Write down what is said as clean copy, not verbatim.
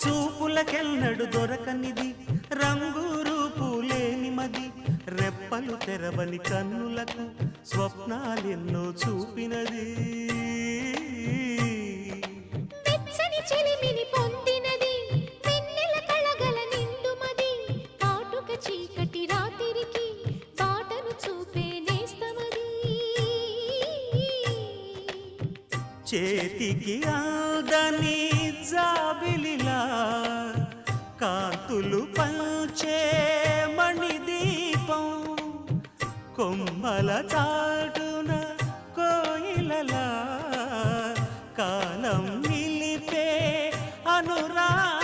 చూపులకెన్నడు దొరకనిది రంగు రూపు లేని మది రెప్పలు తెరవని కన్నులకు స్వప్నాలెన్నో చూపినది వెచ్చని చిలిమిని పొందినది వెన్నెల కళగల నిండుమది కాటుక చీకటి రాత్రికి బాటను చూపే నేస్తమది చేతికి ఆదని జాబిలిలా కాంతులు పంచే మణిదీపం కొమ్మల చాటున కోయిలలా కాలం నిలిపే అనురాగం